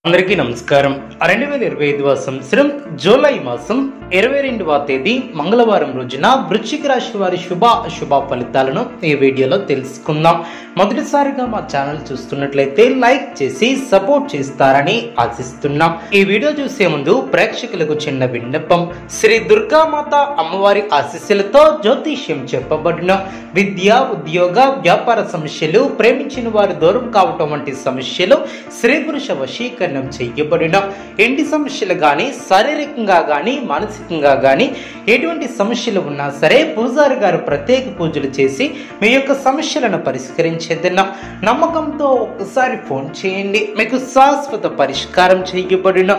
అందరికీ నమస్కారం. 2025వ సంవత్సరం జూలై మాసం 22వ తేదీ మంగళవారం రోజున వృశ్చిక రాశి వారి శుభ ఫలితాలను ఈ వీడియోలో తెలుసుకుందాం. మొదటిసారిగా మా ఛానల్ చూస్తున్నట్లయితే లైక్ చేసి సపోర్ట్ చేస్తారని ఆశిస్తున్నాం. ఈ వీడియో చూసే ముందు ప్రేక్షకులకు చిన్న విన్నపం. శ్రీ దుర్గామాత అమ్మవారి ఆశీస్సులతో జ్యోతిష్యం చెప్పబడిన విద్య, ఉద్యోగ, వ్యాపార సమస్యలు, ప్రేమించిన వారు దూరం కావటం వంటి సమస్యలు, స్త్రీ పురుష వశీకరణ చేయబడిన ఇంటి సమస్యలు గాని, శారీరకంగా గాని, మానసికంగా గాని ఎటువంటి సమస్యలు ఉన్నా సరే పూజారి గారు ప్రత్యేక పూజలు చేసి మీ యొక్క సమస్యలను పరిష్కరించేదన్న నమ్మకంతో ఒక్కసారి ఫోన్ చేయండి. మీకు శాశ్వత పరిష్కారం చేయబడిన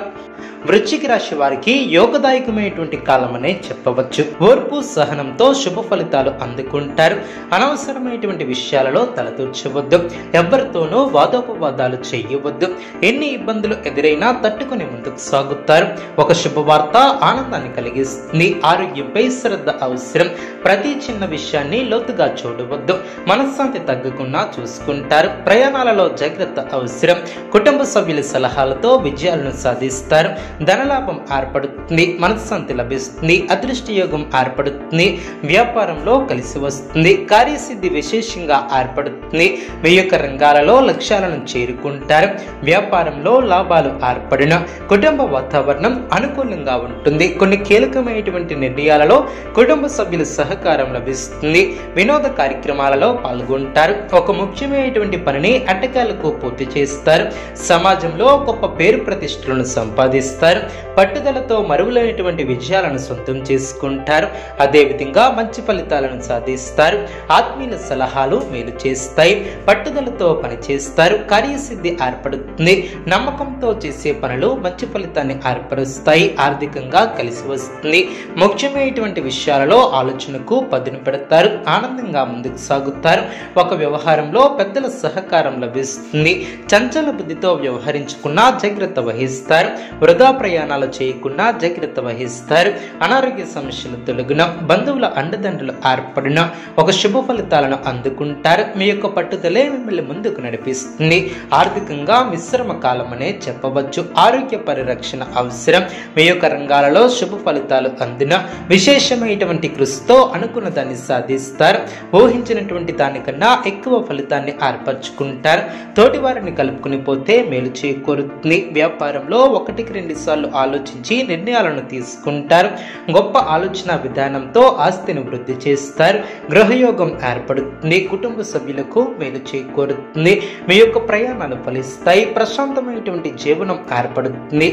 వృశ్చిక రాశి వారికి యోగదాయకమైనటువంటి కాలం అనే చెప్పవచ్చు. ఓర్పు సహనంతో శుభ ఫలితాలు అందుకుంటారు. అనవసరమైనటువంటి విషయాలలో తలదూర్చవద్దు. ఎవరితోనూ వాదోపవాదాలు చేయవద్దు. ఎన్ని ఇబ్బందులు ఎదురైనా తట్టుకుని ముందుకు సాగుతారు. ఒక శుభవార్త ఆనందాన్ని కలిగిస్తుంది. ఆరోగ్యంపై శ్రద్ధ అవసరం. ప్రతి చిన్న విషయాన్ని లోతుగా చూడవద్దు. మనశ్శాంతి తగ్గకుండా చూసుకుంటారు. ప్రయాణాలలో జాగ్రత్త అవసరం. కుటుంబ సభ్యుల సలహాలతో విజయాలను సాధిస్తారు. ధనలాభం ఏర్పడుతుంది. మనశ్శాంతి లభిస్తుంది. అదృష్ట యోగం ఏర్పడుతుంది. వ్యాపారంలో కలిసి వస్తుంది. కార్యసిద్ధి విశేషంగా ఏర్పడుతుంది. మీ యొక్క రంగాలలో లక్ష్యాలను చేరుకుంటారు. వ్యాపారంలో లాభాలు ఏర్పడిన కుటుంబ వాతావరణం అనుకూలంగా ఉంటుంది. కొన్ని కీలకమైనటువంటి నిర్ణయాలలో కుటుంబ సభ్యుల సహకారం లభిస్తుంది. వినోద కార్యక్రమాలలో పాల్గొంటారు. ఒక ముఖ్యమైనటువంటి పనిని అట్టకాలకు పూర్తి చేస్తారు. సమాజంలో గొప్ప పేరు ప్రతిష్టలను సంపాదిస్తారు. పట్టుదలతో మరువులైనటువంటి విజయాలను సొంతం చేసుకుంటారు. అదేవిధంగా మంచి ఫలితాలను సాధిస్తారు. ఆత్మీయుల సలహాలు మేలు చేస్తాయి. పట్టుదలతో పనిచేస్తారు. కార్యసిద్ధి ఏర్పడుతుంది. నమ్మకంతో చేసే పనులు మంచి ఫలితాన్ని ఏర్పరుస్తాయి. ఆర్థికంగా కలిసి వస్తుంది. ముఖ్యమైనటువంటి విషయాలలో ఆలోచనకు పదును పెడతారు. ఆనందంగా ముందుకు సాగుతారు. ఒక వ్యవహారంలో పెద్దల సహకారం లభిస్తుంది. చంచల బుద్ధితో వ్యవహరించుకున్నా జాగ్రత్త వహిస్తారు. వృధా ప్రయాణాలు చేయకుండా జాగ్రత్త వహిస్తారు. అనారోగ్య సమస్యలు తొలగిన బంధువుల అండదండలు ఏర్పడిన ఒక శుభ ఫలితాలను అందుకుంటారు. మీ యొక్క పట్టుదలే మిమ్మల్ని ముందుకు నడిపిస్తుంది. ఆర్థికంగా మిశ్రమ కాలం అనే చెప్పవచ్చు. ఆరోగ్య పరిరక్షణ అవసరం. మీ యొక్క రంగాలలో శుభ ఫలితాలు అందిన విశేషమైనటువంటి కృషితో అనుకున్న దాన్ని సాధిస్తారు. ఊహించినటువంటి దానికన్నా ఎక్కువ ఫలితాన్ని ఏర్పరచుకుంటారు. తోటి వారిని కలుపుకుని పోతే మేలు చేకూరుతుంది. వ్యాపారంలో 1-2 సార్లు ఆలోచించి నిర్ణయాలను తీసుకుంటారు. గొప్ప ఆలోచన విధానంతో ఆస్తిని వృద్ధి చేస్తారు. గృహయోగం ఏర్పడుతుంది. కుటుంబ సభ్యులకు మేలు చేకూరుతుంది. మీ యొక్క ప్రయాణాలు ఫలిస్తాయి. ప్రశాంతమైనటువంటి జీవనం ఏర్పడుతుంది.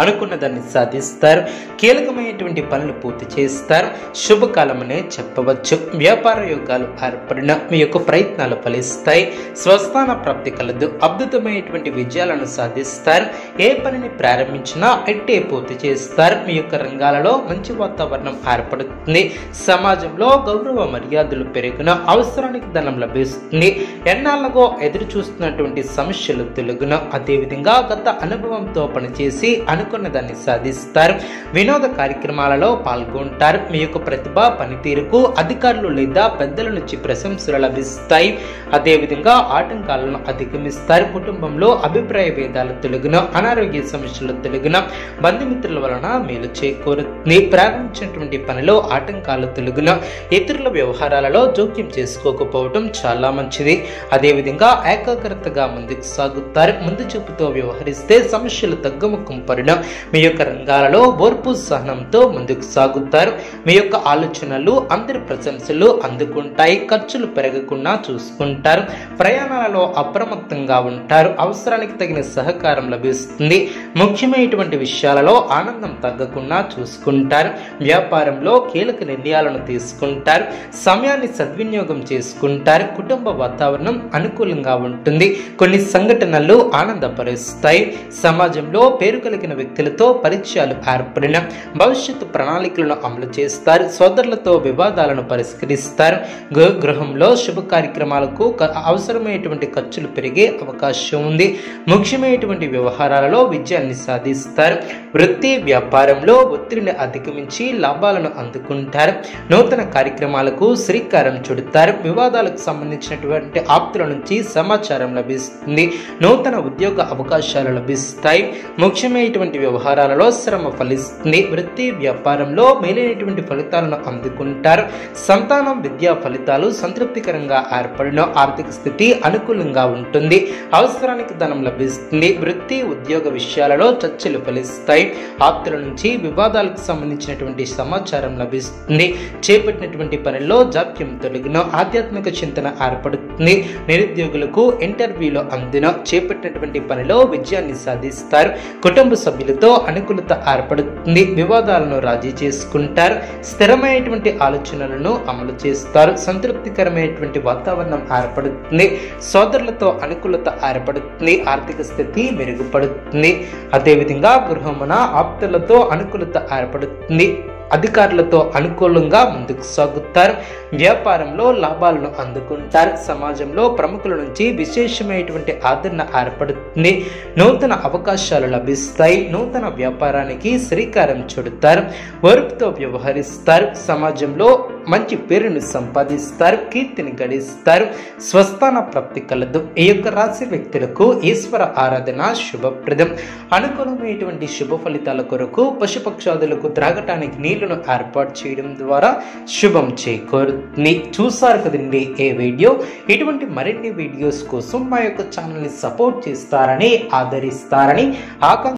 అనుకున్న దాన్ని సాధిస్తారు. కీలకమైనటువంటి పనులు పూర్తి చేస్తారు. శుభకాలం అనే చెప్పవచ్చు. వ్యాపార యోగాలు ఏర్పడిన మీ యొక్క ప్రయత్నాలు ఫలిస్తాయి. స్వస్థాన ప్రాప్తి కలదు. అద్భుతమైనటువంటి విజయాలను సాధిస్తారు. ఏ పనిని ప్రారంభించినా ఎట్టే పూర్తి చేస్తారు. మీ యొక్క రంగాలలో మంచి వాతావరణం ఏర్పడుతుంది. సమాజంలో గౌరవ మర్యాదలు పెరిగిన అవసరానికి ధనం లభిస్తుంది. ఎన్నాళ్ళగో ఎదురు చూస్తున్నటువంటి సమస్యలు తొలగిన అదేవిధంగా గత అనుభవంతో పనిచేసి అనుకున్న దాన్ని సాధిస్తారు. వినోద కార్యక్రమాలలో పాల్గొంటారు. మీ యొక్క ప్రతిభ పనితీరుకు అధికారులు లేదా పెద్దల నుంచి ప్రశంసలు లభిస్తాయి. అదేవిధంగా ఆటంకాలను అధిగమిస్తారు. కుటుంబంలో అభిప్రాయ భేదాలు తొలగిన అనారోగ్య సమస్యలు తొలగిన బంధుమిత్రుల వలన మేలు చేకూరుతుంది. ప్రారంభించినటువంటి పనిలో ఆటంకాలు తొలగిన ఇతరుల వ్యవహారాలలో జోక్యం చేసుకోకపోవడం చాలా మంచిది. అదేవిధంగా ఏకాగ్రతగా ముందుకు సాగుతారు. ముందు చూపుతో వ్యవహరిస్తే సమస్యలు తగ్గుముఖం పడిన మీ యొక్క రంగాలలో ఓర్పు సహనంతో ముందుకు సాగుతారు. మీ యొక్క ఆలోచనలు అందరి ప్రశంసలు అందుకుంటాయి. ఖర్చులు పెరగకుండా చూసుకుంటారు. ప్రయాణాలలో అప్రమత్తంగా ఉంటారు. అవసరానికి తగిన సహకారం లభిస్తుంది. ముఖ్యమైనటువంటి విషయాలలో ఆనందం తగ్గకుండా చూసుకుంటారు. వ్యాపారంలో కీలక నిర్ణయాలను తీసుకుంటారు. సమయాన్ని సద్వినియోగం చేసుకుంటారు. కుటుంబ వాతావరణం అనుకూలంగా ఉంటుంది. కొన్ని సంఘటనలు ఆనందపరుస్తాయి. సమాజంలో పేరు కలిగిన వ్యక్తులతో పరిచయాలు ఏర్పడిన భవిష్యత్తు ప్రణాళికలను అమలు చేస్తారు. సోదరులతో వివాదాలను పరిష్కరిస్తారు. గృహంలో శుభ కార్యక్రమాలకు అవసరమైనటువంటి ఖర్చులు పెరిగే అవకాశం ఉంది. ముఖ్యమైనటువంటి వ్యవహారాలలో విజయాన్ని సాధిస్తారు. వృత్తి వ్యాపారంలో ఒత్తిడిని అధిగమించి లాభాలను అందుకుంటారు. నూతన కార్యక్రమాలకు శ్రీకారం చుడతారు. వివాదాలకు సంబంధించినటువంటి ఆప్తుల నుంచి సమాచారం లభిస్తుంది. నూతన ఉద్యోగ అవకాశాలు లభిస్తాయి. ముఖ్యమైనటువంటి వ్యవహారాలలో శ్రమ ఫలిస్తుంది. వృత్తి వ్యాపారంలో మేలైనటువంటి ఫలితాలను అందుకుంటారు. సంతానం విద్యా ఫలితాలు సంతృప్తికరంగా ఏర్పడిన ఆర్థిక స్థితి అనుకూలంగా ఉంటుంది. అవసరానికి ధనం లభిస్తుంది. వృత్తి ఉద్యోగ విషయాలలో చర్చలు ఫలిస్తాయి. ఆప్తుల నుంచి వివాదాలకు సంబంధించినటువంటి సమాచారం లభిస్తుంది. చేపట్టినటువంటి పనిలో జాప్యం తొలగిన ఆధ్యాత్మిక చింతన ఏర్పడుతుంది. నిరుద్యోగులకు ఇంటర్వ్యూలో అందిన చేపట్టినటువంటి పనిలో విజయాన్ని సాధిస్తారు. కుటుంబ సభ్యులతో అనుకూలత ఏర్పడుతుంది. వివాదాలను రాజీ చేసుకుంటారు. స్థిరమైనటువంటి ఆలోచనలను అమలు చేస్తారు. సంతృప్తికరమైనటువంటి వాతావరణం ఏర్పడుతుంది. సోదరులతో అనుకూలత ఏర్పడుతుంది. ఆర్థిక స్థితి మెరుగుపడుతుంది. అదేవిధంగా గృహమున ఆప్తులతో అనుకూలత ఏర్పడుతుంది. అధికారులతో అనుకూలంగా ముందుకు సాగుతారు. వ్యాపారంలో లాభాలను అందుకుంటారు. సమాజంలో ప్రముఖుల నుంచి విశేషమైనటువంటి ఆదరణ ఏర్పడుతుంది. నూతన అవకాశాలు లభిస్తాయి. నూతన వ్యాపారానికి శ్రీకారం చుడతారు. ఓర్పుతో వ్యవహరిస్తారు. సమాజంలో మంచి పేరును సంపాదిస్తారు. కీర్తిని గడిస్తారు. స్వస్థాన ప్రాప్తి కలదు. ఈ యొక్క రాశి వ్యక్తులకు ఈశ్వర ఆరాధన శుభప్రదం. అనుకూలమైనటువంటి శుభ ఫలితాల కొరకు పశుపక్షాదులకు త్రాగటానికి నీళ్లను ఏర్పాటు చేయడం ద్వారా శుభం చేకూరుతుంది. చూసారు కదండి ఏ వీడియో. ఇటువంటి మరిన్ని వీడియోస్ కోసం మా యొక్క ఛానల్ని సపోర్ట్ చేస్తారని ఆదరిస్తారని ఆకాంక్ష